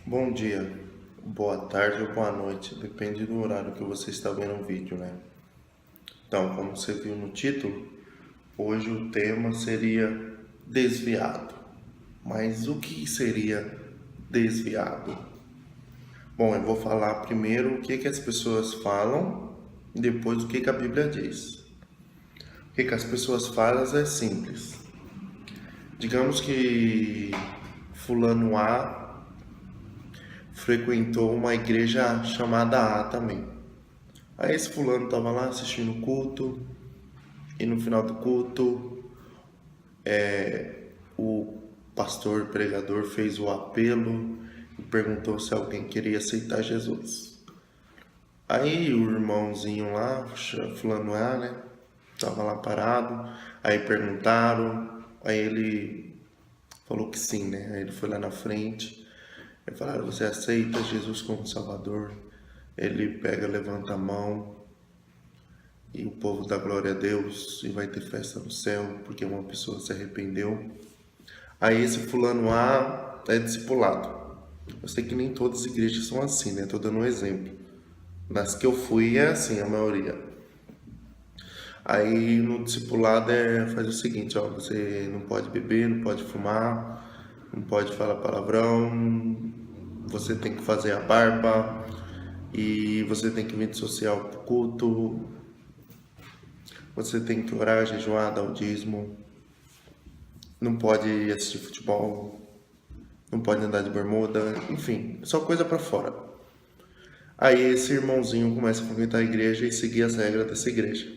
Bom dia, boa tarde ou boa noite, depende do horário que você está vendo o vídeo, né? Então, como você viu no título, hoje o tema seria desviado. Mas o que seria desviado? Bom, eu vou falar primeiro o que as pessoas falam e depois o que a Bíblia diz. O que as pessoas falam é simples. Digamos que fulano A frequentou uma igreja chamada A também. Aí esse fulano tava lá assistindo o culto e no final do culto o pastor pregador fez o apelo e perguntou se alguém queria aceitar Jesus. Aí o irmãozinho lá, fulano A, né, tava lá parado, aí perguntaram, aí ele falou que sim, né, aí ele foi lá na frente, aí falaram, você aceita Jesus como Salvador? Ele pega, levanta a mão, e o povo dá glória a Deus e vai ter festa no céu porque uma pessoa se arrependeu. Aí esse fulano A é discipulado. Eu sei que nem todas as igrejas são assim, né? Tô dando um exemplo. Nas que eu fui é assim, a maioria. Aí no discipulado faz o seguinte, ó, você não pode beber, não pode fumar, não pode falar palavrão, você tem que fazer a barba e você tem que vir de social pro culto, você tem que orar, jejuar, dar o dízimo, não pode assistir futebol, não pode andar de bermuda, enfim, só coisa pra fora. Aí esse irmãozinho começa a frequentar a igreja e seguir as regras dessa igreja.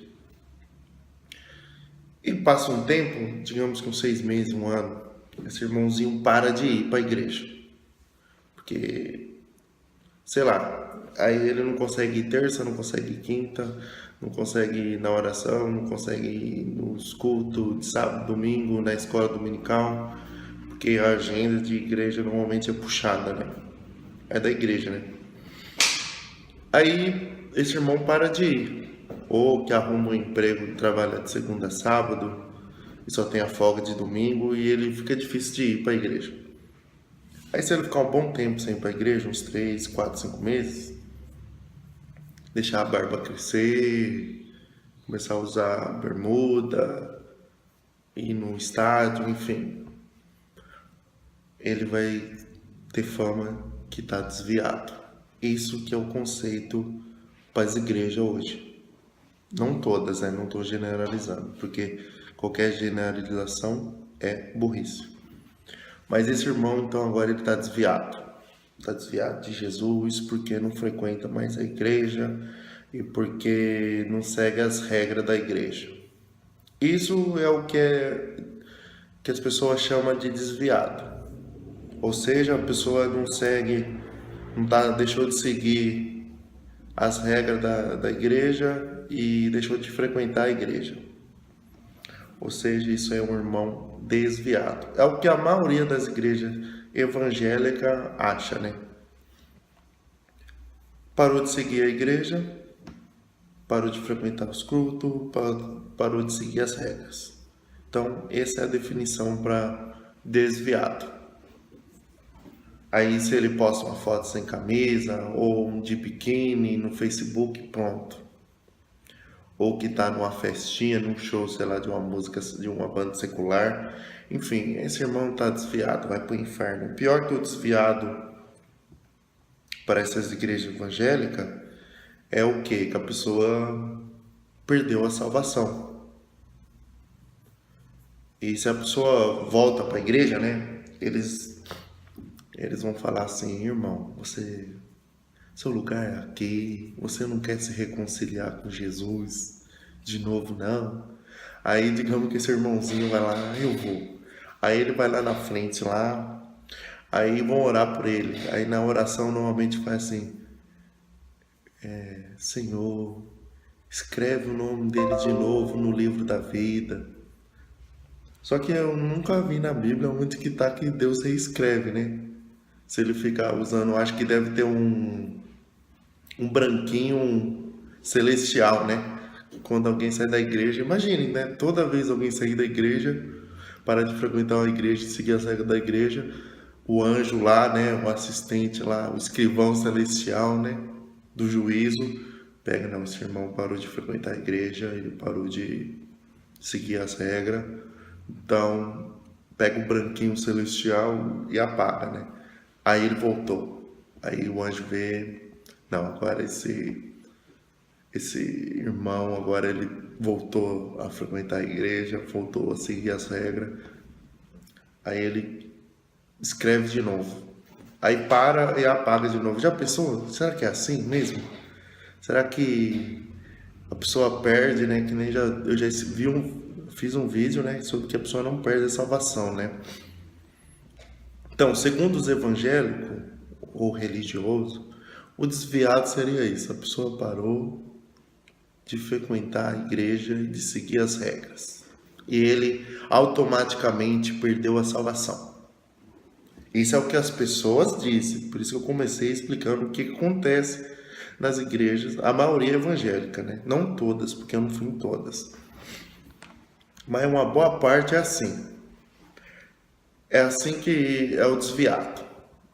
E passa um tempo, digamos que uns 6 meses, um ano, esse irmãozinho para de ir para a igreja. Porque, sei lá, aí ele não consegue ir terça, não consegue ir quinta, não consegue ir na oração, não consegue ir nos cultos de sábado, domingo, na escola dominical, porque a agenda de igreja normalmente é puxada, né? É da igreja, né? Aí esse irmão para de ir, ou que arruma um emprego, trabalha de segunda a sábado e só tem a folga de domingo e ele fica difícil de ir para a igreja. Aí se ele ficar um bom tempo sem ir para a igreja, uns 3, 4, 5 meses, deixar a barba crescer, começar a usar bermuda, ir no estádio, enfim, ele vai ter fama que está desviado. Isso que é o conceito para as igrejas hoje. Não todas, né? Não estou generalizando, porque qualquer generalização é burrice. Mas esse irmão, então, agora ele está desviado. Está desviado de Jesus porque não frequenta mais a igreja e porque não segue as regras da igreja. Isso é o que as pessoas chamam de desviado. Ou seja, a pessoa não segue, deixou de seguir as regras da igreja e deixou de frequentar a igreja. Ou seja, isso é um irmão desviado. É o que a maioria das igrejas evangélicas acha, né? Parou de seguir a igreja, parou de frequentar os cultos, parou de seguir as regras. Então, essa é a definição para desviado. Aí, se ele posta uma foto sem camisa ou de biquíni no Facebook, pronto. Ou que tá numa festinha, num show, sei lá, de uma música, de uma banda secular. Enfim, esse irmão tá desviado, vai pro inferno. Pior que o desviado para essas igrejas evangélicas é o quê? Que a pessoa perdeu a salvação. E se a pessoa volta para a igreja, né? Eles vão falar assim, irmão, seu lugar é aqui, você não quer se reconciliar com Jesus de novo, não. Aí digamos que esse irmãozinho vai lá, eu vou. Aí ele vai lá na frente lá, aí vão orar por ele. Aí na oração normalmente faz assim, Senhor, escreve o nome dele de novo no livro da vida. Só que eu nunca vi na Bíblia onde que tá que Deus reescreve, né? Se ele ficar usando, eu acho que deve ter um branquinho celestial, né? Quando alguém sai da igreja, imagine, né? Toda vez alguém sair da igreja, parar de frequentar a igreja e seguir as regras da igreja, o anjo lá, né, o assistente lá, o escrivão celestial, né, do juízo, pega, não, esse irmão parou de frequentar a igreja, ele parou de seguir as regras, então pega o branquinho celestial e apaga, né? Aí ele voltou. Aí o anjo vê, não, agora esse irmão, agora ele voltou a frequentar a igreja, voltou a seguir as regras. Aí ele escreve de novo. Aí para e apaga de novo. Já pensou? Será que é assim mesmo? Será que a pessoa perde, né? Que nem eu já fiz um vídeo, né, sobre que a pessoa não perde a salvação, né? Então, segundo os evangélicos ou religiosos, o desviado seria isso. A pessoa parou de frequentar a igreja e de seguir as regras. E ele automaticamente perdeu a salvação. Isso é o que as pessoas dizem. Por isso que eu comecei explicando o que acontece nas igrejas, a maioria evangélica, né? Não todas, porque eu não fui em todas. Mas uma boa parte é assim. É assim que é o desviado.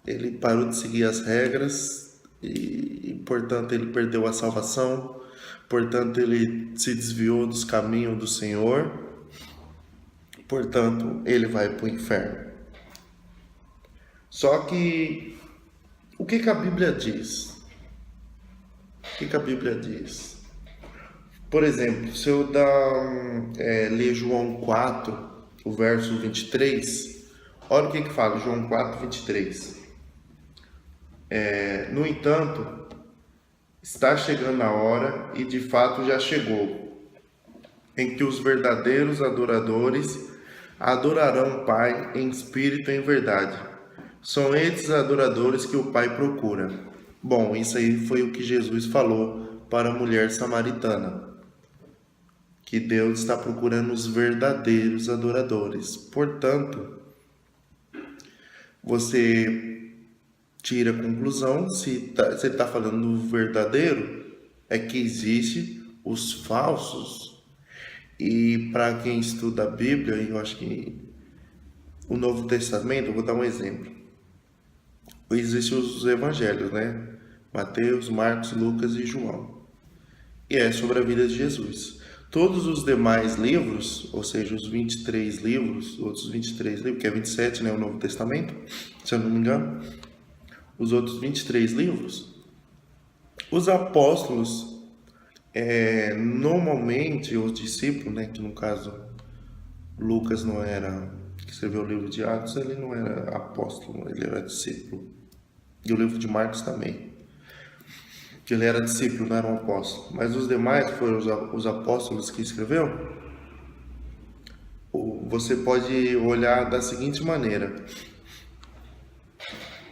Ele parou de seguir as regras e portanto, ele perdeu a salvação. Portanto, ele se desviou dos caminhos do Senhor. Portanto, ele vai para o inferno. Só que, o que a Bíblia diz? O que a Bíblia diz? Por exemplo, se eu ler João 4, o verso 23, olha o que fala João 4, 23. No entanto, está chegando a hora, e de fato já chegou, em que os verdadeiros adoradores adorarão o Pai em espírito e em verdade. São esses adoradores que o Pai procura. Bom, isso aí foi o que Jesus falou para a mulher samaritana, que Deus está procurando os verdadeiros adoradores. Portanto, você tira a conclusão, se ele está falando do verdadeiro, é que existe os falsos. E para quem estuda a Bíblia, eu acho que o Novo Testamento, eu vou dar um exemplo. Existem os evangelhos, né? Mateus, Marcos, Lucas e João. E é sobre a vida de Jesus. Todos os demais livros, ou seja, os 23 livros, outros 23 livros, que é 27, né, o Novo Testamento, se eu não me engano, os outros 23 livros, os apóstolos, normalmente, os discípulos, né, que no caso, Lucas não era, que escreveu o livro de Atos, ele não era apóstolo, ele era discípulo. E o livro de Marcos também, que ele era discípulo, não era um apóstolo. Mas os demais foram os apóstolos que escreveu. Você pode olhar da seguinte maneira,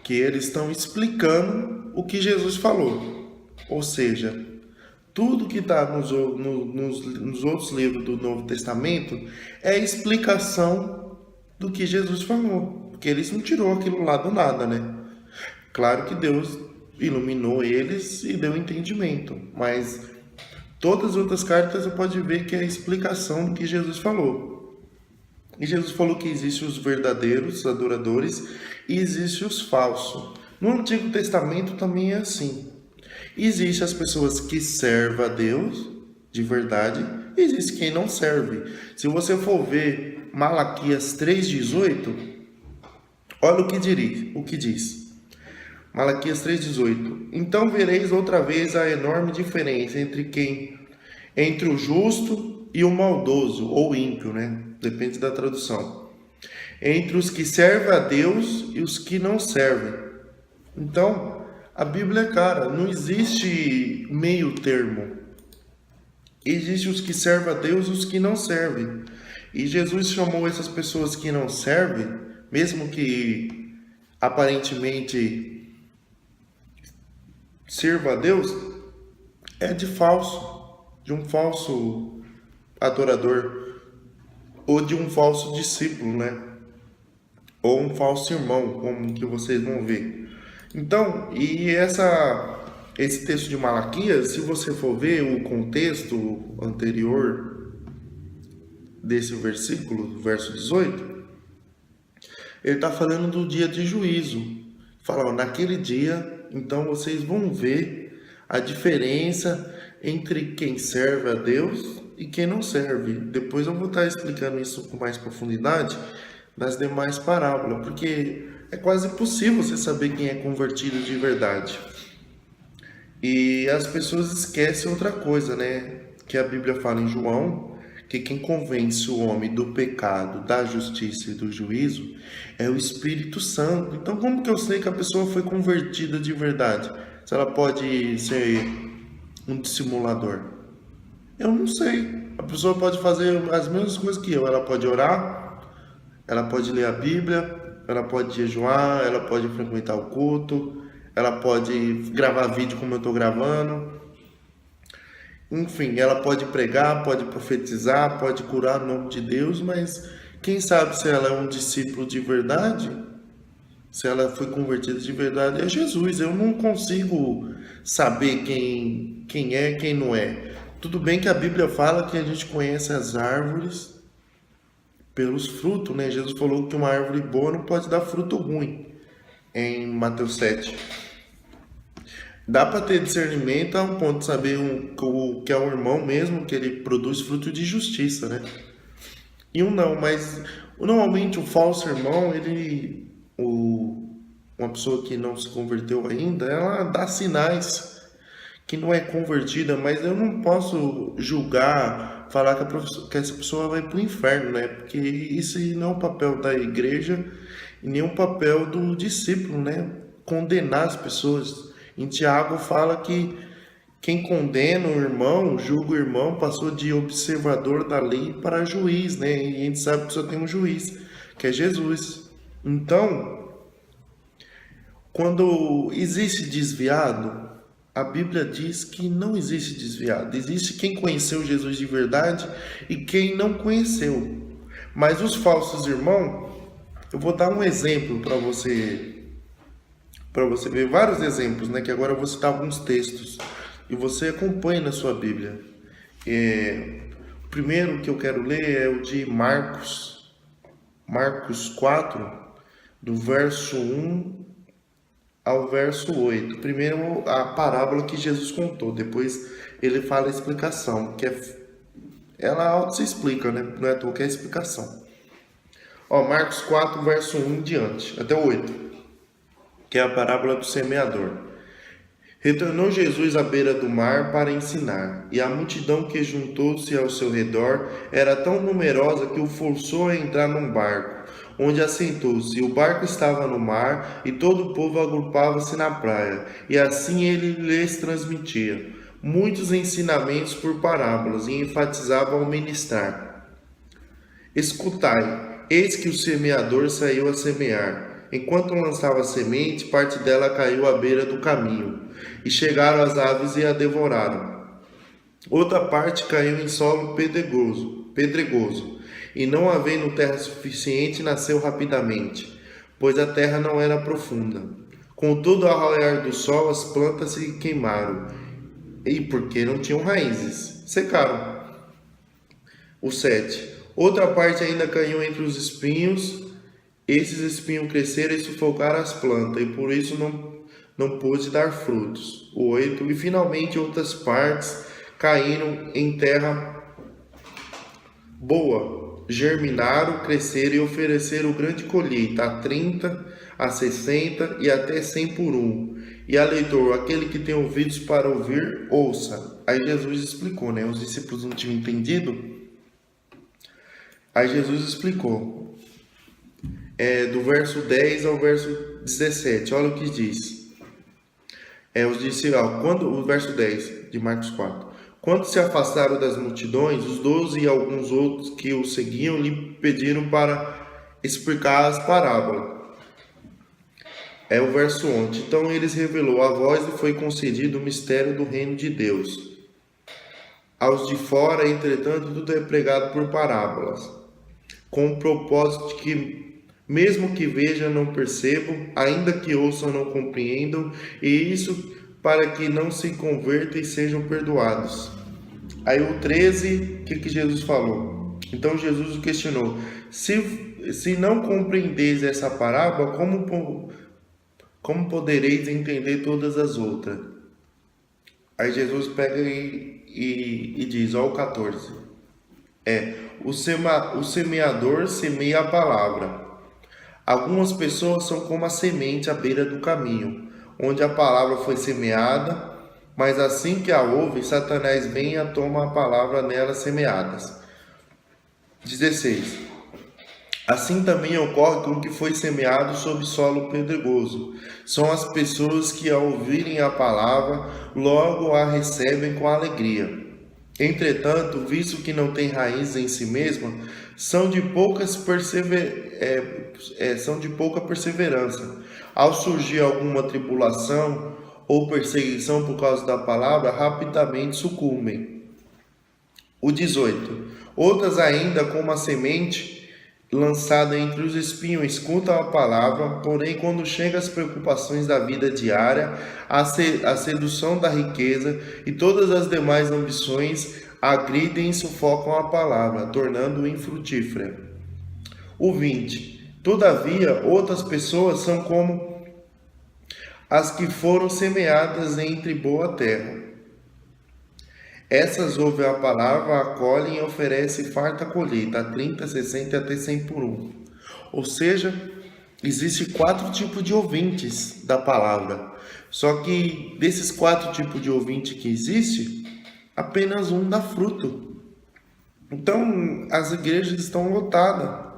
que eles estão explicando o que Jesus falou. Ou seja, tudo que está nos outros livros do Novo Testamento é explicação do que Jesus falou. Porque eles não tirou aquilo lá do nada, né? Claro que Deus iluminou eles e deu entendimento, mas todas as outras cartas você pode ver que é a explicação do que Jesus falou. E Jesus falou que existem os verdadeiros adoradores e existem os falsos. No Antigo Testamento também é assim. Existem as pessoas que servem a Deus de verdade e existe quem não serve. Se você for ver Malaquias 3,18, olha o que diz. Malaquias 3,18. Então vereis outra vez a enorme diferença entre o justo e o maldoso, ou ímpio, né? Depende da tradução. Entre os que servem a Deus e os que não servem. Então, a Bíblia é clara, não existe meio termo. Existem os que servem a Deus e os que não servem. E Jesus chamou essas pessoas que não servem, mesmo que aparentemente sirva a Deus, é de um falso adorador, ou de um falso discípulo, né? Ou um falso irmão, como que vocês vão ver. Então, esse texto de Malaquias, se você for ver o contexto anterior desse versículo, verso 18, Ele está falando do dia de juízo. Fala, ó, naquele dia, então vocês vão ver a diferença entre quem serve a Deus e quem não serve. Depois eu vou estar explicando isso com mais profundidade nas demais parábolas, porque é quase impossível você saber quem é convertido de verdade. E as pessoas esquecem outra coisa, né? Que a Bíblia fala em João, que quem convence o homem do pecado, da justiça e do juízo é o Espírito Santo. Então, como que eu sei que a pessoa foi convertida de verdade? Se ela pode ser um dissimulador? Eu não sei. A pessoa pode fazer as mesmas coisas que eu. Ela pode orar, ela pode ler a Bíblia, ela pode jejuar, ela pode frequentar o culto, ela pode gravar vídeo como eu estou gravando. Enfim, ela pode pregar, pode profetizar, pode curar o nome de Deus, mas quem sabe se ela é um discípulo de verdade? Se ela foi convertida de verdade, é Jesus. Eu não consigo saber quem é e quem não é. Tudo bem que a Bíblia fala que a gente conhece as árvores pelos frutos, né? Jesus falou que uma árvore boa não pode dar fruto ruim, em Mateus 7. Dá para ter discernimento a um ponto de saber o que é um irmão mesmo, que ele produz fruto de justiça, né? E um não, mas normalmente o falso irmão, uma pessoa que não se converteu ainda, ela dá sinais que não é convertida, mas eu não posso julgar, falar que essa pessoa vai para o inferno, né? Porque isso não é o papel da igreja e nem o papel do discípulo, né? Condenar as pessoas. Em Tiago fala que quem condena o irmão, julga o irmão, passou de observador da lei para juiz, né? E a gente sabe que só tem um juiz, que é Jesus. Então, quando existe desviado, a Bíblia diz que não existe desviado. Existe quem conheceu Jesus de verdade e quem não conheceu. Mas os falsos irmãos, eu vou dar um exemplo para você ver vários exemplos, né? Que agora eu vou citar alguns textos e você acompanha na sua Bíblia. O primeiro que eu quero ler é o de Marcos 4, do verso 1 ao verso 8. Primeiro a parábola que Jesus contou, depois ele fala a explicação, ela auto se explica, né? Não é à toa que é a explicação. Marcos 4, verso 1 em diante, até o 8, que é a parábola do semeador. Retornou Jesus à beira do mar para ensinar, e a multidão que juntou-se ao seu redor era tão numerosa que o forçou a entrar num barco, onde assentou-se. O barco estava no mar, e todo o povo agrupava-se na praia, e assim ele lhes transmitia muitos ensinamentos por parábolas, e enfatizava ao ministrar: Escutai, eis que o semeador saiu a semear. Enquanto lançava a semente, parte dela caiu à beira do caminho, e chegaram as aves e a devoraram. Outra parte caiu em solo pedregoso, e não havendo terra suficiente, nasceu rapidamente, pois a terra não era profunda. Contudo, ao raiar do sol, as plantas se queimaram, e porque não tinham raízes, secaram. O 7. Outra parte ainda caiu entre os espinhos. Esses espinhos cresceram e sufocaram as plantas, e por isso não pôde dar frutos. O 8. E finalmente outras partes caíram em terra boa, germinaram, cresceram e ofereceram grande colheita, a 30, a 60 e até 100 por um. E a leitor, aquele que tem ouvidos para ouvir, ouça. Aí Jesus explicou, né? Os discípulos não tinham entendido. Aí Jesus explicou. Do verso 10 ao verso 17, olha o que diz. O verso 10 de Marcos 4. Quando se afastaram das multidões, os 12 e alguns outros que o seguiam lhe pediram para explicar as parábolas. O verso 11. Então eles revelou a vós e foi concedido o mistério do reino de Deus. Aos de fora, entretanto, tudo é pregado por parábolas, com o propósito de que mesmo que vejam, não percebam, ainda que ouçam, não compreendam, e isso para que não se convertam e sejam perdoados. Aí o 13, o que Jesus falou? Então Jesus o questionou: se se não compreendeis essa parábola, como podereis entender todas as outras? Aí Jesus pega e diz, ó, o 14. O semeador semeia a palavra. Algumas pessoas são como a semente à beira do caminho, onde a palavra foi semeada, mas assim que a ouve, Satanás vem e toma a palavra nelas semeadas. 16. Assim também ocorre com o que foi semeado sob solo pedregoso. São as pessoas que, ao ouvirem a palavra, logo a recebem com alegria. Entretanto, visto que não tem raiz em si mesma, são de pouca perseverança. Ao surgir alguma tribulação ou perseguição por causa da palavra, rapidamente sucumbem. O 18. Outras ainda, como a semente lançada entre os espinhos, escutam a palavra, porém quando chegam as preocupações da vida diária, a sedução da riqueza e todas as demais ambições, agridem e sufocam a palavra, tornando-a infrutífera. O 20. Todavia, outras pessoas são como as que foram semeadas entre boa terra. Essas ouvem a palavra, acolhem e oferecem farta colheita, a 30, 60 até 100 por um. Ou seja, existem 4 tipos de ouvintes da palavra. Só que desses 4 tipos de ouvinte que existe, apenas um dá fruto. Então, as igrejas estão lotadas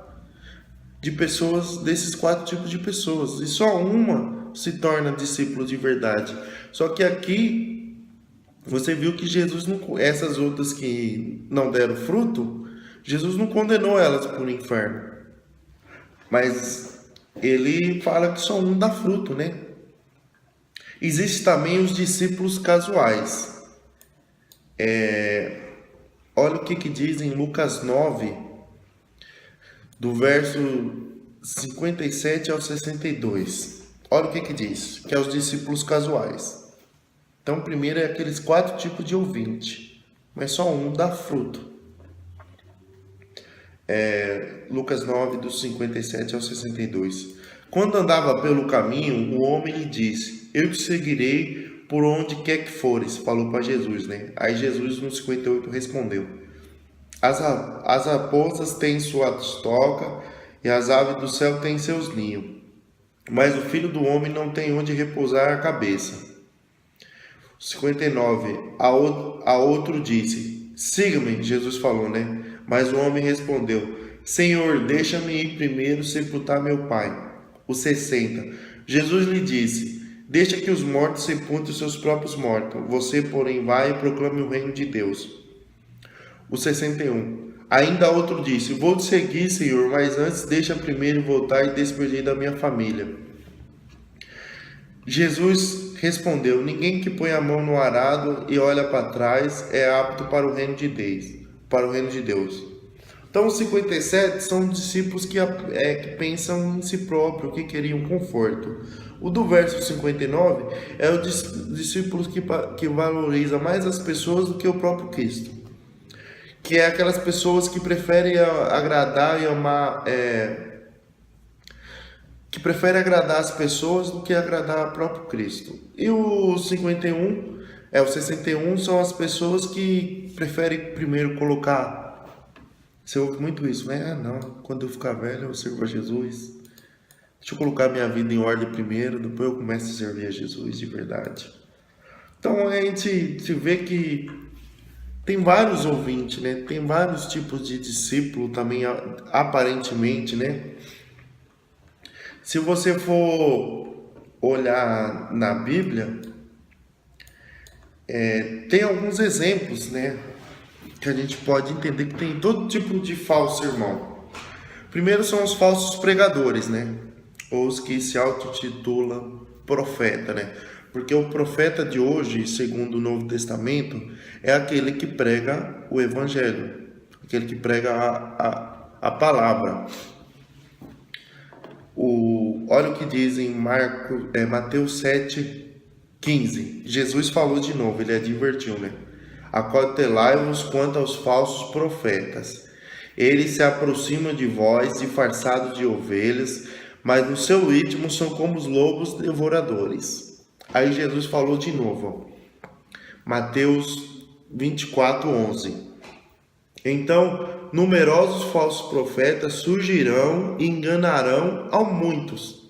de pessoas, desses 4 tipos de pessoas. E só uma se torna discípulo de verdade. Só que aqui você viu que Jesus não, essas outras que não deram fruto, Jesus não condenou elas para o inferno. Mas ele fala que só um dá fruto, né? Existem também os discípulos casuais. Olha o que diz em Lucas 9, do verso 57 ao 62. Olha o que diz, que é os discípulos casuais. Então, primeiro é aqueles 4 tipos de ouvinte, mas só um dá fruto. Lucas 9, dos 57 ao 62. Quando andava pelo caminho, o homem lhe disse, eu te seguirei por onde quer que fores. Falou para Jesus, né? Aí Jesus, no 58, respondeu, as raposas têm suas tocas e as aves do céu têm seus ninhos, mas o filho do homem não tem onde repousar a cabeça. 59. A outro disse, siga-me, Jesus falou, né? Mas o homem respondeu, Senhor, deixa-me ir primeiro sepultar meu pai. O 60. Jesus lhe disse, deixa que os mortos sepultem os seus próprios mortos. Você, porém, vai e proclame o reino de Deus. O 61. Ainda outro disse, vou te seguir, Senhor, mas antes deixa primeiro voltar e despedir da minha família. Jesus respondeu, ninguém que põe a mão no arado e olha para trás é apto para o reino de Deus. Então, os 57 são discípulos que pensam em si próprio, que queriam conforto. O do verso 59 é o discípulos que valoriza mais as pessoas do que o próprio Cristo. Que é aquelas pessoas que preferem agradar e amar... que prefere agradar as pessoas do que agradar o próprio Cristo. E o 61 são as pessoas que preferem primeiro colocar... Você ouve muito isso, né? Não, quando eu ficar velho eu sirvo a Jesus. Deixa eu colocar minha vida em ordem primeiro, depois eu começo a servir a Jesus de verdade. Então a gente se vê que tem vários ouvintes, né? Tem vários tipos de discípulo também, aparentemente, né? Se você for olhar na Bíblia, tem alguns exemplos, né? Que a gente pode entender que tem todo tipo de falso irmão. Primeiro são os falsos pregadores, né? Ou os que se autotitulam profeta, né? Porque o profeta de hoje, segundo o Novo Testamento, é aquele que prega o Evangelho, aquele que prega a palavra. Olha o que diz em Mateus 7:15. Jesus falou de novo, ele advertiu, né? Acautelai-vos quanto aos falsos profetas, Eles se aproximam de vós, disfarçados de ovelhas, mas no seu ritmo são como os lobos devoradores. Aí Jesus falou de novo, ó. Mateus 24:11. Então, numerosos falsos profetas surgirão e enganarão a muitos.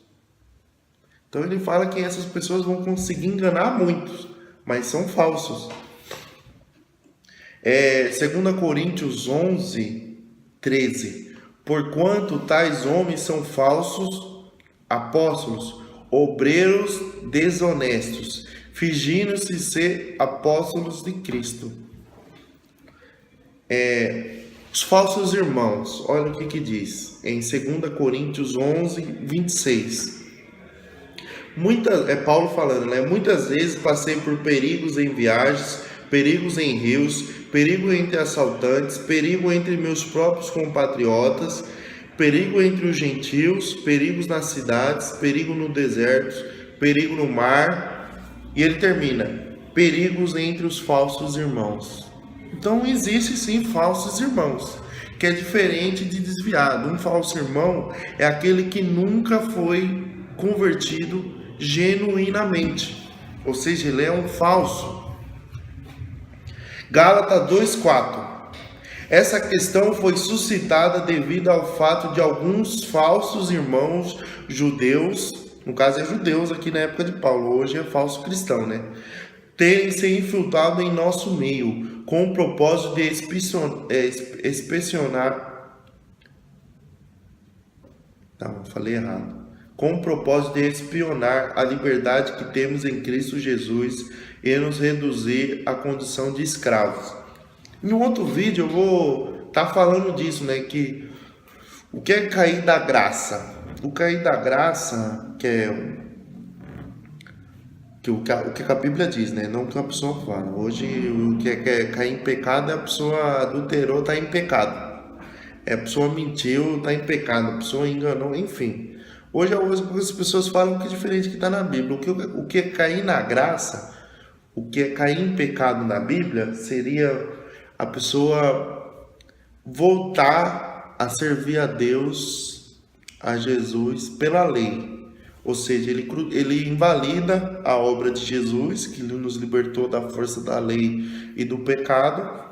Então ele fala que essas pessoas vão conseguir enganar muitos, mas são falsos. 2 Coríntios 11:13. Porquanto tais homens são falsos apóstolos, obreiros desonestos, fingindo-se ser apóstolos de Cristo. Os falsos irmãos, olha o que diz em 2 Coríntios 11:26. Paulo falando, né? Muitas vezes passei por perigos em viagens, perigos em rios, perigo entre assaltantes, perigo entre meus próprios compatriotas, perigo entre os gentios, perigos nas cidades, perigo no deserto, perigo no mar. E ele termina, perigos entre os falsos irmãos. Então existe sim falsos irmãos, que é diferente de desviado. Um falso irmão é aquele que nunca foi convertido genuinamente, ou seja, ele é um falso. Gálatas 2:4. Essa questão foi suscitada devido ao fato de alguns falsos irmãos judeus, no caso é judeus aqui na época de Paulo, hoje é falso cristão, né? Terem se infiltrado em nosso meio, com o propósito de inspecionar. Não, falei errado. Com o propósito de espionar a liberdade que temos em Cristo Jesus e nos reduzir à condição de escravos. Em um outro vídeo eu vou estar falando disso, né? Que o que é cair da graça? O cair da graça, que é o que a Bíblia diz, né? Não o que a pessoa fala. Hoje, o que é cair em pecado é a pessoa adulterou, está em pecado. A pessoa mentiu, está em pecado. A pessoa enganou, enfim. Hoje as pessoas falam que é diferente que está na Bíblia. O que é cair na graça, o que é cair em pecado na Bíblia, seria a pessoa voltar a servir a Deus, a Jesus, pela lei. Ou seja, ele invalida a obra de Jesus, que nos libertou da força da lei e do pecado,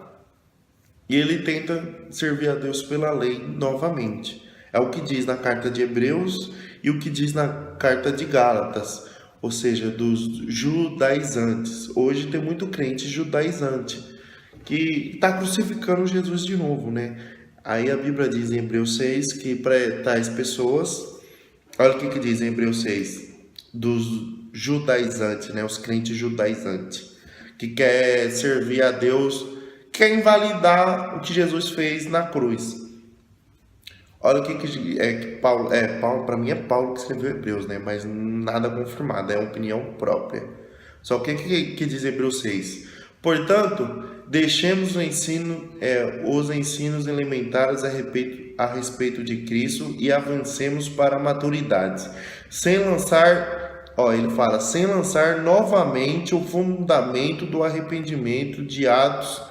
e ele tenta servir a Deus pela lei novamente. É o que diz na carta de Hebreus e o que diz na carta de Gálatas, ou seja, dos judaizantes. Hoje tem muito crente judaizante que está crucificando Jesus de novo, né? Aí a Bíblia diz em Hebreus 6 que para tais pessoas, olha o que diz em Hebreus 6, dos judaizantes, né? Os crentes judaizantes, que quer servir a Deus, quer invalidar o que Jesus fez na cruz. Olha o que Paulo, para mim é Paulo que escreveu Hebreus, né? Mas nada confirmado, é opinião própria. Só o que diz Hebreus 6? Portanto, deixemos os ensinos elementares a respeito de Cristo e avancemos para a maturidade, sem lançar novamente o fundamento do arrependimento de atos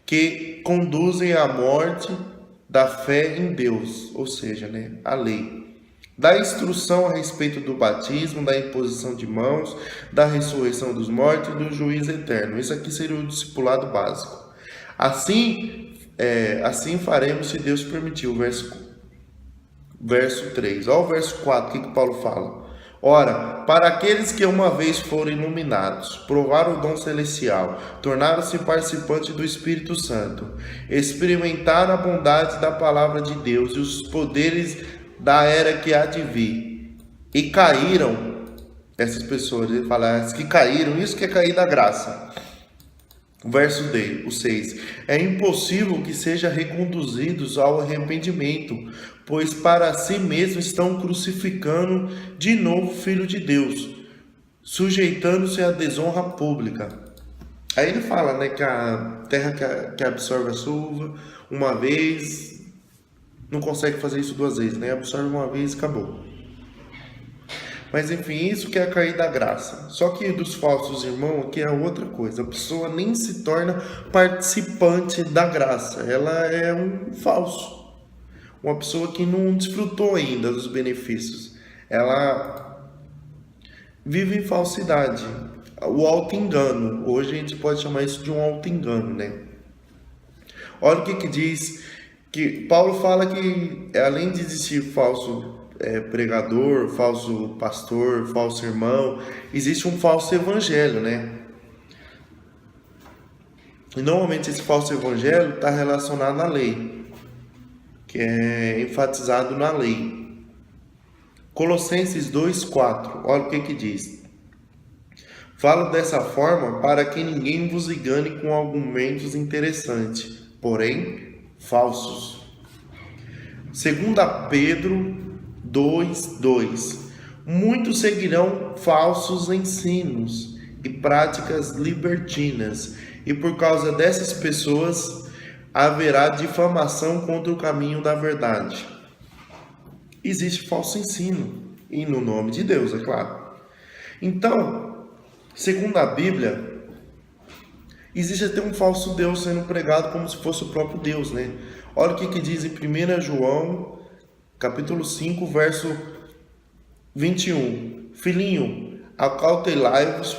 que conduzem à morte da fé em Deus, ou seja, né, a lei. Da instrução a respeito do batismo, da imposição de mãos, da ressurreição dos mortos e do juízo eterno. Isso aqui seria o discipulado básico. Assim faremos se Deus permitir. Verso 3. Olha o verso 4, o que Paulo fala? Ora, para aqueles que uma vez foram iluminados, provaram o dom celestial, tornaram-se participantes do Espírito Santo, experimentaram a bondade da palavra de Deus e os poderes da era que há de vir, e caíram, essas pessoas, ele fala que caíram, isso que é cair da graça. Verso 6. É impossível que sejam reconduzidos ao arrependimento, pois para si mesmos estão crucificando de novo o Filho de Deus, sujeitando-se à desonra pública. Aí ele fala, né, que a terra que absorve a chuva uma vez não consegue fazer isso duas vezes, né? Absorve uma vez e acabou. Mas enfim, isso que é cair da graça. Só que dos falsos irmãos aqui é outra coisa. A pessoa nem se torna participante da graça. Ela é um falso. uma pessoa que não desfrutou ainda dos benefícios. Ela vive em falsidade, o auto-engano. Hoje a gente pode chamar isso de um auto-engano, né? Olha o que diz, que Paulo fala que além de existir falso pregador, falso pastor, falso irmão, existe um falso evangelho, né? E normalmente esse falso evangelho está relacionado à lei, que é enfatizado na lei. Colossenses 2:4, olha o que diz. Falo dessa forma para que ninguém vos engane com argumentos interessantes, porém falsos. 2 Pedro 2:2. Muitos seguirão falsos ensinos e práticas libertinas, e por causa dessas pessoas haverá difamação contra o caminho da verdade. Existe falso ensino, e no nome de Deus, é claro. Então, segundo a Bíblia, existe até um falso Deus sendo pregado como se fosse o próprio Deus, né? Olha o que diz em 1 João, capítulo 5, verso 21. Filhinho, acautelai-vos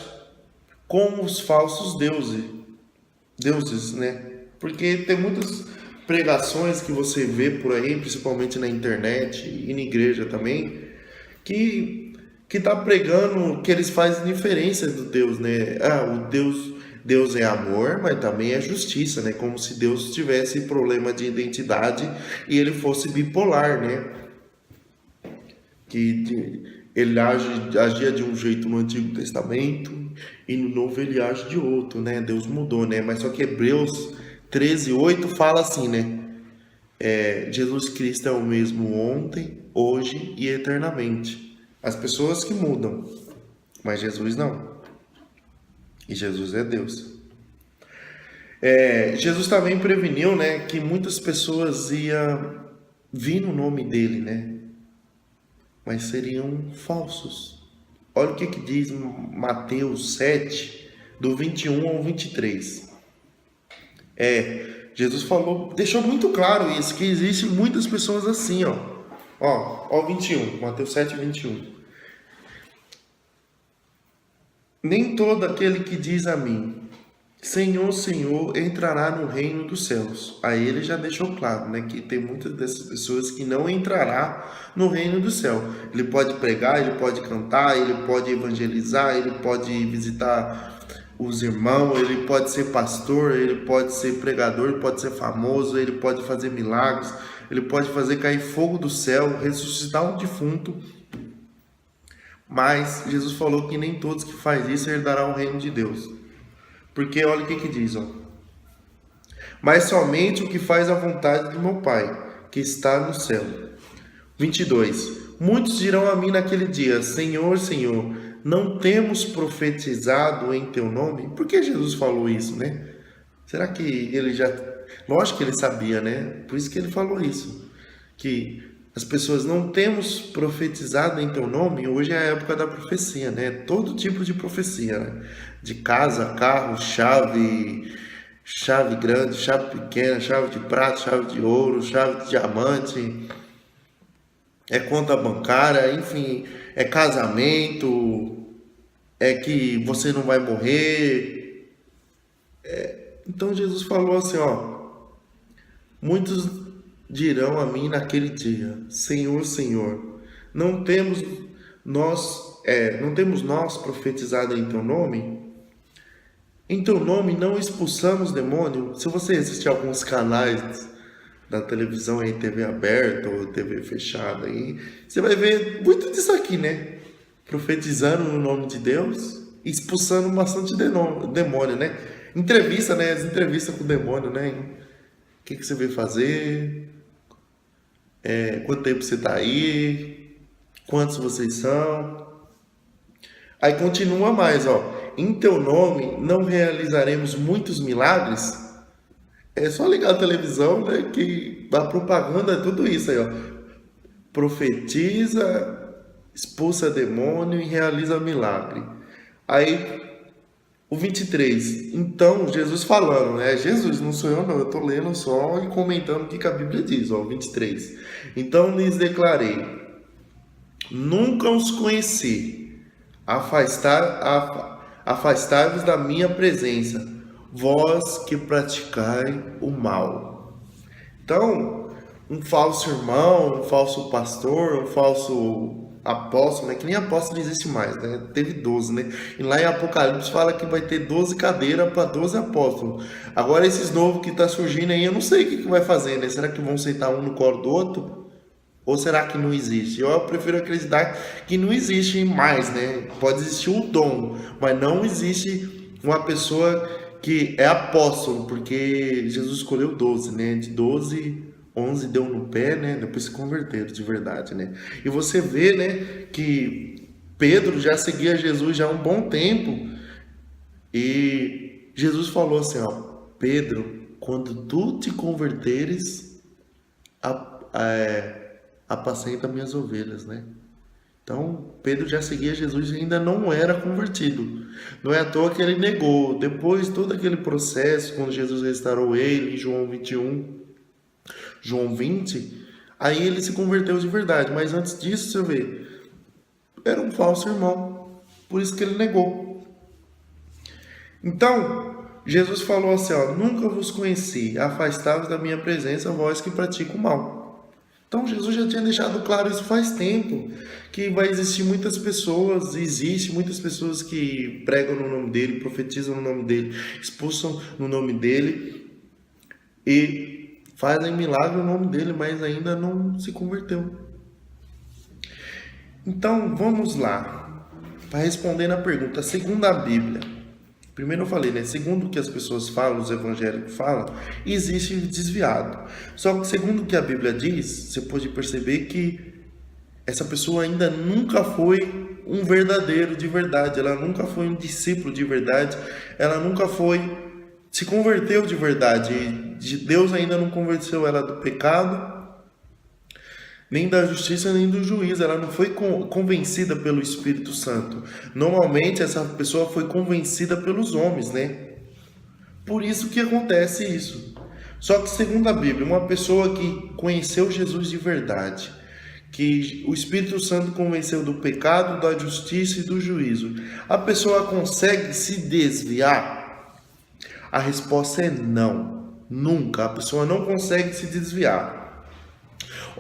com os falsos deuses, né? Porque tem muitas pregações que você vê por aí, principalmente na internet e na igreja também, que tá pregando que eles fazem diferença do Deus, né? O Deus é amor, mas também é justiça, né? Como se Deus tivesse problema de identidade e ele fosse bipolar, né? Que ele agia de um jeito no Antigo Testamento e no Novo ele age de outro, né? Deus mudou, né? Mas só que Hebreus 13:8 fala assim, né? Jesus Cristo é o mesmo ontem, hoje e eternamente. As pessoas que mudam, mas Jesus não. E Jesus é Deus. Jesus também preveniu, né, que muitas pessoas iam vir no nome dele, né? Mas seriam falsos. Olha o que diz Mateus 7, do 21 ao 23. Jesus falou, deixou muito claro isso, que existem muitas pessoas assim, ó 21, Mateus 7, 21. Nem todo aquele que diz a mim, Senhor, Senhor, entrará no reino dos céus. Aí ele já deixou claro, né, que tem muitas dessas pessoas que não entrará no reino do céu. Ele pode pregar, ele pode cantar, ele pode evangelizar, ele pode visitar os irmãos, ele pode ser pastor, ele pode ser pregador, ele pode ser famoso, ele pode fazer milagres, ele pode fazer cair fogo do céu, ressuscitar um defunto. Mas Jesus falou que nem todos que fazem isso herdarão o reino de Deus. Porque olha o que diz, mas somente o que faz a vontade do meu Pai, que está no céu. 22. Muitos dirão a mim naquele dia, Senhor, Senhor, não temos profetizado em teu nome? Por que Jesus falou isso, né? Será que ele já... Lógico que ele sabia, né? Por isso que ele falou isso. Que as pessoas não temos profetizado em teu nome. Hoje é a época da profecia, né? Todo tipo de profecia, né? De casa, carro, chave grande, chave pequena, chave de prata, chave de ouro, chave de diamante, conta bancária, enfim, casamento, que você não vai morrer. Então Jesus falou assim, muitos dirão a mim naquele dia, Senhor, Senhor, não temos nós profetizado em teu nome? Em teu nome não expulsamos demônio? Se você assistir alguns canais da televisão aí, TV aberta ou TV fechada aí, você vai ver muito disso aqui, né? Profetizando no nome de Deus, expulsando bastante demônio, né? Entrevista, né? As entrevistas com o demônio, né? O que você veio fazer? Quanto tempo você tá aí? Quantos vocês são? Aí continua mais, em teu nome não realizaremos muitos milagres? É só ligar a televisão, né, que a propaganda é tudo isso aí, profetiza, expulsa demônio e realiza milagre. Aí O 23. Então, Jesus falando, né? Jesus, não sou eu não, eu estou lendo só e comentando o que a Bíblia diz, ó, 23. Então lhes declarei, nunca os conheci, afastai-vos da minha presença, vós que praticai o mal. Então, um falso irmão, um falso pastor, um falso apóstolo, né? Que nem apóstolo não existe mais, né? Teve 12, né? E lá em Apocalipse fala que vai ter 12 cadeiras para 12 apóstolos. Agora esses novos que tá surgindo aí, eu não sei o que vai fazer, né? Será que vão sentar um no colo do outro? Ou será que não existe? Eu prefiro acreditar que não existe mais, né? Pode existir um dom, mas não existe uma pessoa que é apóstolo, porque Jesus escolheu 12, né? De 12, 11 deu no pé, né? Depois se converteram de verdade, né? E você vê, né, que Pedro já seguia Jesus já há um bom tempo. E Jesus falou assim, ó, Pedro, quando tu te converteres, apacenta minhas ovelhas, né? Então, Pedro já seguia Jesus e ainda não era convertido. Não é à toa que ele negou. Depois, todo aquele processo, quando Jesus restaurou ele, em João 21, João 20, aí ele se converteu de verdade. Mas antes disso, você vê, era um falso irmão. Por isso que ele negou. Então, Jesus falou assim, ó, nunca vos conheci, afastai-vos da minha presença, vós que praticam o mal. Então Jesus já tinha deixado claro isso faz tempo, que vai existir muitas pessoas, existe muitas pessoas que pregam no nome dele, profetizam no nome dele, expulsam no nome dele e fazem milagre no nome dele, mas ainda não se converteu. Então vamos lá, para responder na pergunta, segundo a Bíblia. Primeiro eu falei, né? Segundo o que as pessoas falam, os evangélicos falam, existe desviado. Só que segundo o que a Bíblia diz, você pode perceber que essa pessoa ainda nunca foi um verdadeiro de verdade. Ela nunca foi um discípulo de verdade. Ela nunca se converteu de verdade. Deus ainda não convenceu ela do pecado, nem da justiça, nem do juízo. Ela não foi convencida pelo Espírito Santo. Normalmente essa pessoa foi convencida pelos homens, né? Por isso que acontece isso. Só que segundo a Bíblia, uma pessoa que conheceu Jesus de verdade, que o Espírito Santo convenceu do pecado, da justiça e do juízo, a pessoa consegue se desviar? A resposta é não. Nunca. A pessoa não consegue se desviar.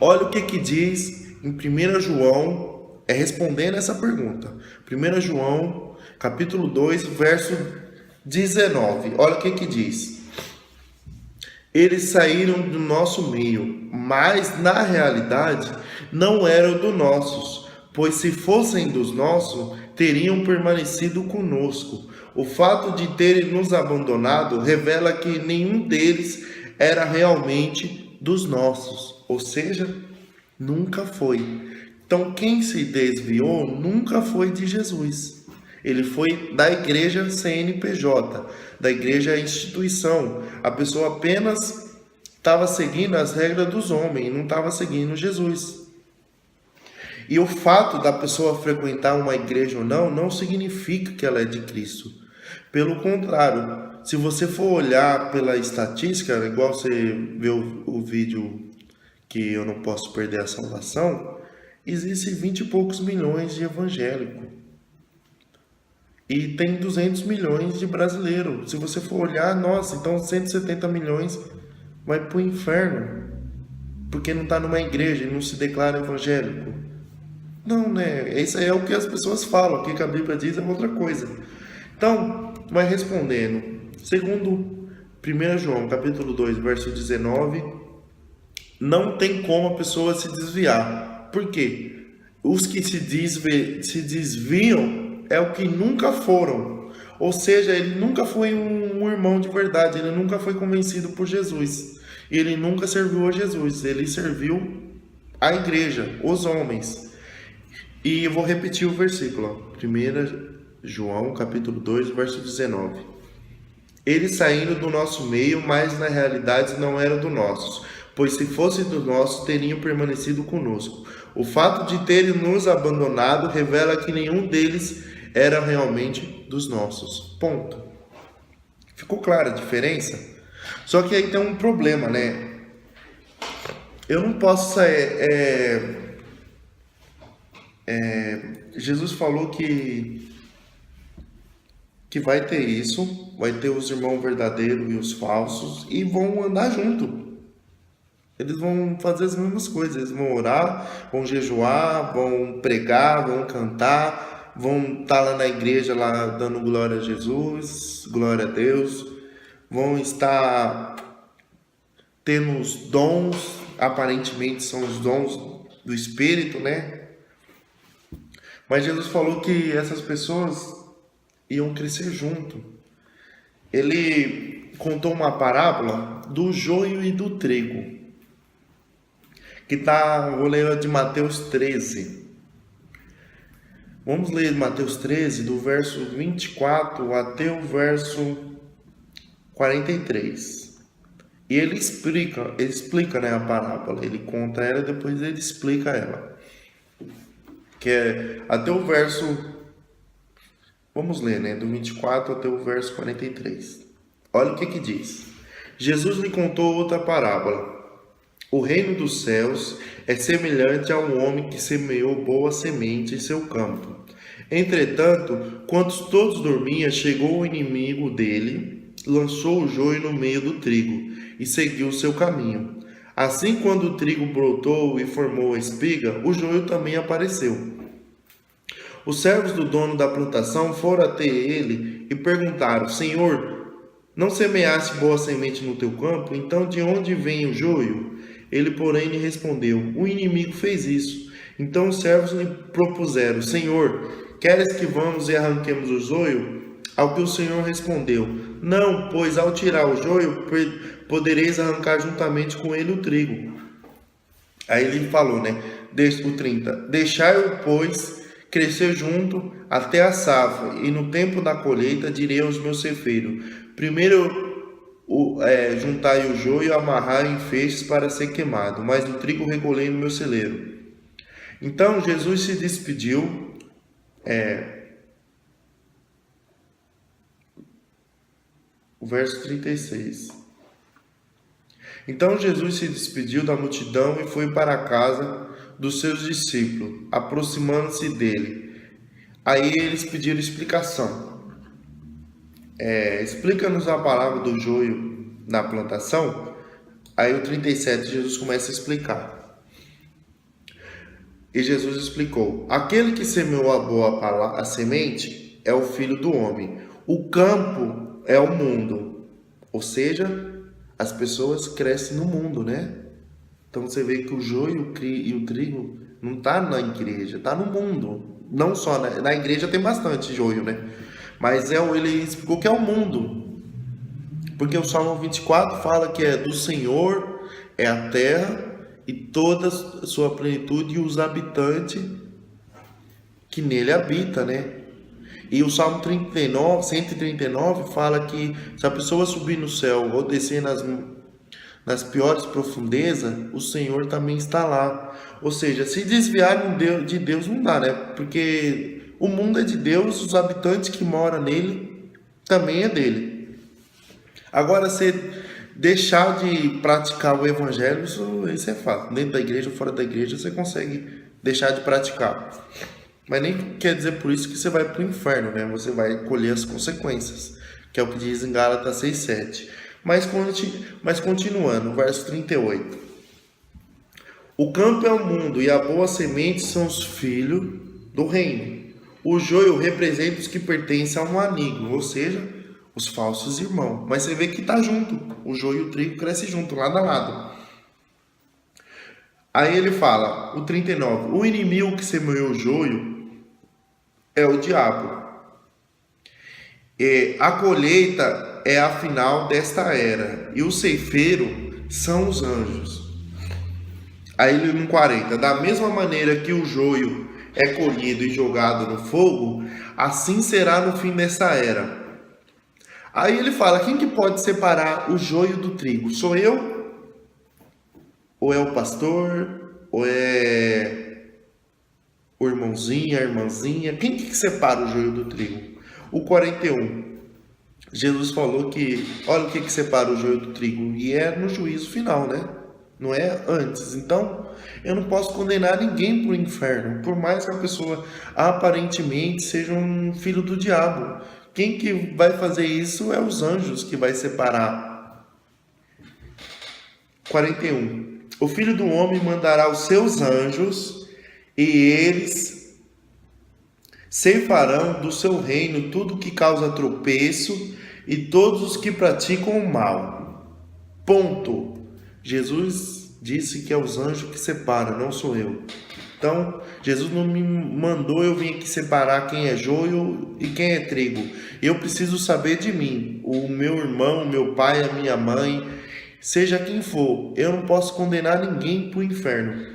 Olha o que diz em 1 João, respondendo essa pergunta. 1 João, capítulo 2, verso 19. Olha o que diz. Eles saíram do nosso meio, mas na realidade não eram dos nossos, pois se fossem dos nossos, teriam permanecido conosco. O fato de terem nos abandonado revela que nenhum deles era realmente dos nossos. Ou seja, nunca foi. Então, quem se desviou nunca foi de Jesus. Ele foi da igreja CNPJ, da igreja instituição. A pessoa apenas estava seguindo as regras dos homens, não estava seguindo Jesus. E o fato da pessoa frequentar uma igreja ou não, não significa que ela é de Cristo. Pelo contrário, se você for olhar pela estatística, igual você vê o vídeo que eu não posso perder a salvação, existem 20 e poucos milhões de evangélicos. E tem 200 milhões de brasileiros. Se você for olhar, nossa, então 170 milhões vai para o inferno. Porque não está numa igreja e não se declara evangélico. Não, né? Isso aí é o que as pessoas falam. O que a Bíblia diz é outra coisa. Então, vai respondendo. Segundo 1 João, capítulo 2, verso 19... não tem como a pessoa se desviar. Por quê? Os que se desviam é o que nunca foram. Ou seja, ele nunca foi um irmão de verdade. Ele nunca foi convencido por Jesus. Ele nunca serviu a Jesus. Ele serviu a igreja, os homens. E eu vou repetir o versículo. 1 João, capítulo 2, verso 19. Eles saíram do nosso meio, mas na realidade não eram do nossos. Pois se fossem do nosso, teriam permanecido conosco. O fato de terem nos abandonado revela que nenhum deles era realmente dos nossos. Ponto. Ficou clara a diferença? Só que aí tem um problema, né? Eu não posso Jesus falou que vai ter isso, vai ter os irmãos verdadeiros e os falsos, e vão andar junto. Eles vão fazer as mesmas coisas, eles vão orar, vão jejuar, vão pregar, vão cantar, vão estar lá na igreja lá dando glória a Jesus, glória a Deus, vão estar tendo os dons, aparentemente são os dons do Espírito, né? Mas Jesus falou que essas pessoas iam crescer junto. Ele contou uma parábola do joio e do trigo, que vou ler de Mateus 13. Vamos ler Mateus 13, do verso 24 até o verso 43. E ele explica, né, a parábola. Ele conta ela e depois ele explica ela. Que é até o verso... Vamos ler, né, do 24 até o verso 43. Olha o que diz. Jesus lhe contou outra parábola. O reino dos céus é semelhante a um homem que semeou boa semente em seu campo. Entretanto, quando todos dormiam, chegou o inimigo dele, lançou o joio no meio do trigo e seguiu o seu caminho. Assim, quando o trigo brotou e formou a espiga, o joio também apareceu. Os servos do dono da plantação foram até ele e perguntaram: Senhor, não semeaste boa semente no teu campo? Então de onde vem o joio? Ele, porém, lhe respondeu: o inimigo fez isso. Então os servos lhe propuseram: Senhor, queres que vamos e arranquemos o joio? Ao que o Senhor respondeu: não, pois ao tirar o joio, podereis arrancar juntamente com ele o trigo. Aí ele falou, né? O 30. Deixai-o, pois, crescer junto até a safra, e no tempo da colheita direi aos meus ceifeiros: primeiro juntai o joio e amarrai em feixes para ser queimado, mas o trigo recolhei no meu celeiro. Então Jesus se despediu. O verso 36. Então Jesus se despediu da multidão e foi para a casa dos seus discípulos, aproximando-se dele. Aí eles pediram explicação. Explica-nos a palavra do joio na plantação. Aí o 37, Jesus começa a explicar. E Jesus explicou: aquele que semeou a semente é o Filho do Homem. O campo é o mundo. Ou seja, as pessoas crescem no mundo, né? Então você vê que o joio e o trigo não está na igreja, está no mundo. Não só na igreja tem bastante joio, né? Mas ele explicou que é o mundo. Porque o Salmo 24 fala que é do Senhor, é a terra e toda a sua plenitude e os habitantes que nele habitam, né? E o Salmo 139 fala que se a pessoa subir no céu ou descer nas piores profundezas, o Senhor também está lá. Ou seja, se desviar de Deus não dá, né? Porque o mundo é de Deus, os habitantes que moram nele também é dele. Agora, se deixar de praticar o evangelho, isso é fato. Dentro da igreja ou fora da igreja, você consegue deixar de praticar. Mas nem quer dizer por isso que você vai para o inferno, né? Você vai colher as consequências, que é o que diz em Gálatas 6:7. Mas continuando, verso 38. O campo é o mundo e a boa semente são os filhos do reino. O joio representa os que pertencem a um amigo, ou seja, os falsos irmãos. Mas você vê que está junto. O joio e o trigo crescem junto, lado a lado. Aí ele fala, o 39. O inimigo que semeou o joio é o diabo. A colheita é a final desta era. E o ceifeiro são os anjos. Aí no 40. Da mesma maneira que o joio é colhido e jogado no fogo, assim será no fim dessa era. Aí ele fala, quem que pode separar o joio do trigo? Sou eu? Ou é o pastor? Ou é o irmãozinho, a irmãzinha. Quem que separa o joio do trigo? O 41. Jesus falou que, olha o que separa o joio do trigo, e é no juízo final, né? Não é antes. Então, eu não posso condenar ninguém para o inferno, por mais que a pessoa aparentemente seja um filho do diabo. Quem que vai fazer isso é os anjos que vai separar. 41. O Filho do Homem mandará os seus anjos e eles ceifarão do seu reino tudo que causa tropeço e todos os que praticam o mal. Ponto. Jesus disse que é os anjos que separam, não sou eu. Então, Jesus não me mandou eu vir aqui separar quem é joio e quem é trigo. Eu preciso saber de mim, o meu irmão, o meu pai, a minha mãe, seja quem for. Eu não posso condenar ninguém para o inferno,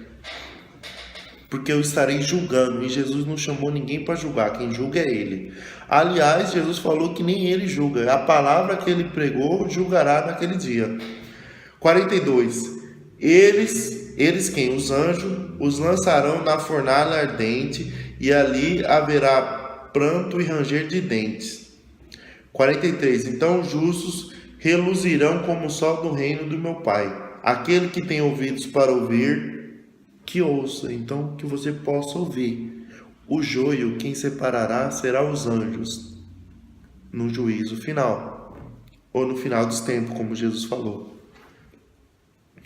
porque eu estarei julgando, e Jesus não chamou ninguém para julgar, quem julga é Ele. Aliás, Jesus falou que nem Ele julga, a palavra que Ele pregou julgará naquele dia. 42. Eles quem? Os anjos, os lançarão na fornalha ardente, e ali haverá pranto e ranger de dentes. 43. Então os justos reluzirão como o sol do reino do meu Pai. Aquele que tem ouvidos para ouvir, que ouça. Então, que você possa ouvir. O joio, quem separará será os anjos no juízo final, ou no final dos tempos, como Jesus falou.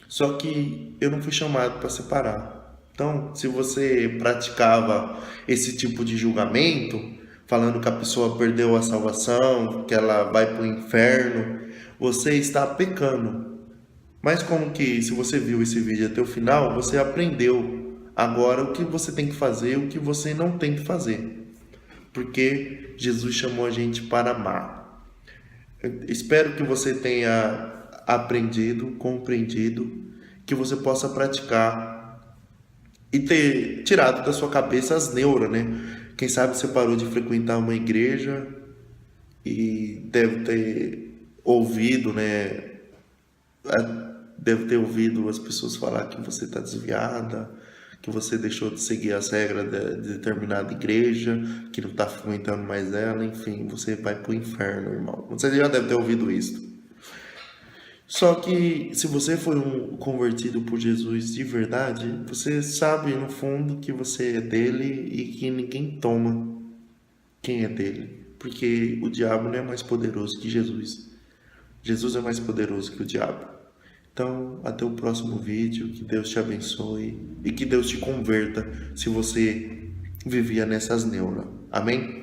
Só que eu não fui chamado para separar. Então, se você praticava esse tipo de julgamento, falando que a pessoa perdeu a salvação, que ela vai para o inferno, você está pecando. Mas como que, se você viu esse vídeo até o final, você aprendeu agora o que você tem que fazer e o que você não tem que fazer. Porque Jesus chamou a gente para amar. Eu espero que você tenha aprendido, compreendido, que você possa praticar e ter tirado da sua cabeça as neuras, né? Quem sabe você parou de frequentar uma igreja e deve ter ouvido, né? Deve ter ouvido as pessoas falar que você está desviada, que você deixou de seguir as regras de determinada igreja, que não está frequentando mais ela, enfim, você vai para o inferno, irmão. Você já deve ter ouvido isso. Só que se você foi um convertido por Jesus de verdade, você sabe no fundo que você é dele e que ninguém toma quem é dele. Porque o diabo não é mais poderoso que Jesus. Jesus é mais poderoso que o diabo. Então, até o próximo vídeo, que Deus te abençoe e que Deus te converta se você vivia nessas neuras. Amém?